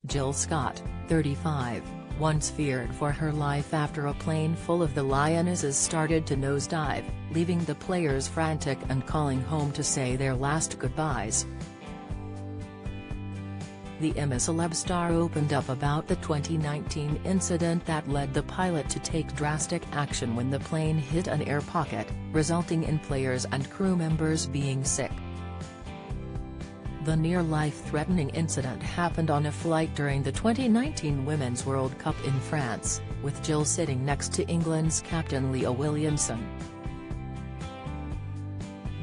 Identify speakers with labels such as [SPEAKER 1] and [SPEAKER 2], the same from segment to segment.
[SPEAKER 1] Jill Scott, 35, once feared for her life after a plane full of the Lionesses started to nosedive, leaving the players frantic and calling home to say their last goodbyes. The Celeb star opened up about the 2019 incident that led the pilot to take drastic action when the plane hit an air pocket, resulting in players and crew members being sick. The near-life-threatening incident happened on a flight during the 2019 Women's World Cup in France, with Jill sitting next to England's captain Leah Williamson.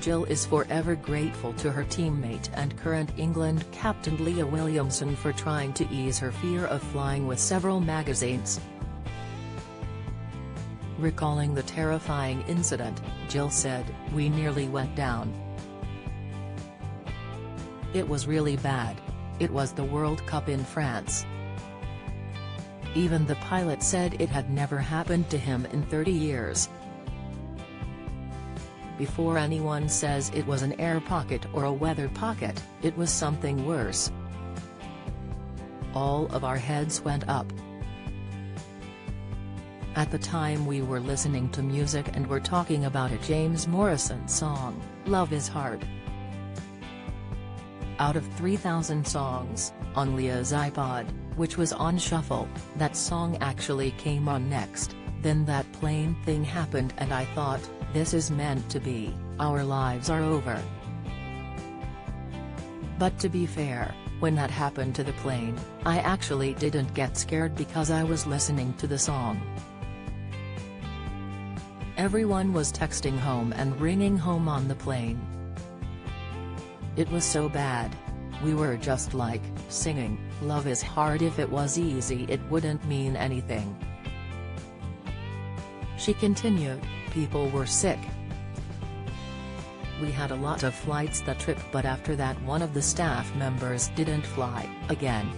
[SPEAKER 1] Jill is forever grateful to her teammate and current England captain Leah Williamson for trying to ease her fear of flying with several magazines. Recalling the terrifying incident, Jill said, "We nearly went down. It was really bad. It was the World Cup in France. Even the pilot said it had never happened to him in 30 years. Before anyone says it was an air pocket or a weather pocket, it was something worse. All of our heads went up. At the time we were listening to music and were talking about a James Morrison song, Love Is Hard. Out of 3,000 songs, on Leah's iPod, which was on shuffle, that song actually came on next. Then that plane thing happened and I thought, this is meant to be, our lives are over." But to be fair, when that happened to the plane, I actually didn't get scared because I was listening to the song. Everyone was texting home and ringing home on the plane. It was so bad. We were just like, singing, Love is hard. If it was easy it wouldn't mean anything. She continued, people were sick. We had a lot of flights that trip, but after that one of the staff members didn't fly again.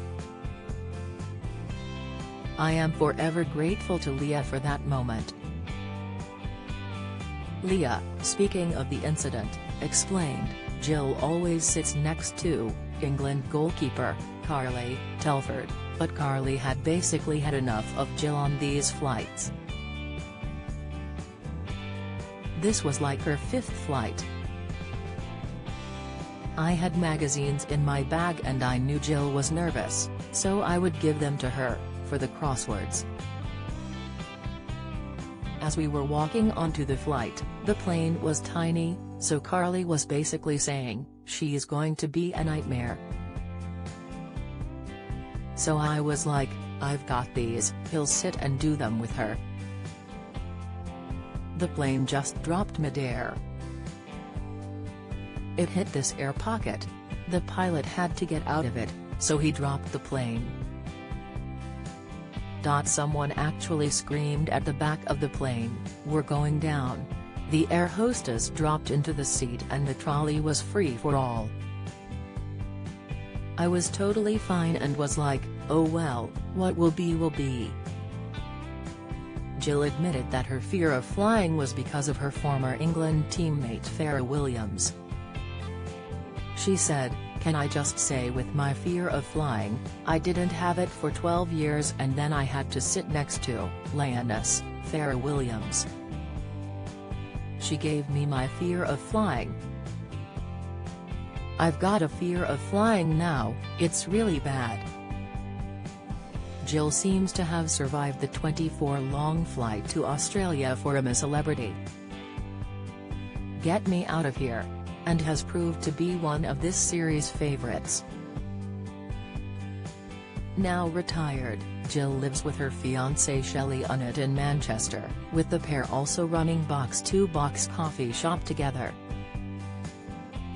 [SPEAKER 1] I am forever grateful to Leah for that moment. Leah, speaking of the incident, explained, Jill always sits next to England goalkeeper Carly Telford, but Carly had basically had enough of Jill on these flights. This was like her 5th flight. I had magazines in my bag and I knew Jill was nervous, so I would give them to her, for the crosswords. As we were walking onto the flight, the plane was tiny, so Carly was basically saying, she's going to be a nightmare. So I was like, I've got these, he'll sit and do them with her. The plane just dropped midair. It hit this air pocket. The pilot had to get out of it, so he dropped the plane. Someone actually screamed at the back of the plane, "We're going down." The air hostess dropped into the seat and the trolley was free for all. I was totally fine and was like, oh well, what will be will be. Jill admitted that her fear of flying was because of her former England teammate Farrah Williams. She said, "Can I just say with my fear of flying, I didn't have it for 12 years and then I had to sit next to Lioness, Farrah Williams. She gave me my fear of flying. I've got a fear of flying now, it's really bad." Jill seems to have survived the 24-long flight to Australia for a celebrity. Get Me Out of Here, and has proved to be one of this series' favorites. Now retired, Jill lives with her fiancé Shelley Unnett in Manchester, with the pair also running Box 2 Box Coffee Shop together.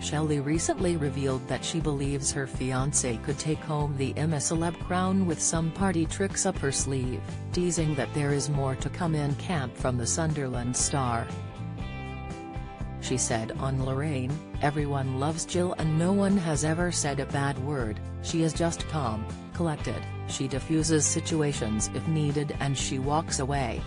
[SPEAKER 1] Shelley recently revealed that she believes her fiancé could take home the Celeb crown with some party tricks up her sleeve, teasing that there is more to come in camp from the Sunderland star. She said on Lorraine, "Everyone loves Jill and no one has ever said a bad word, she is just calm, collected, she diffuses situations if needed and she walks away.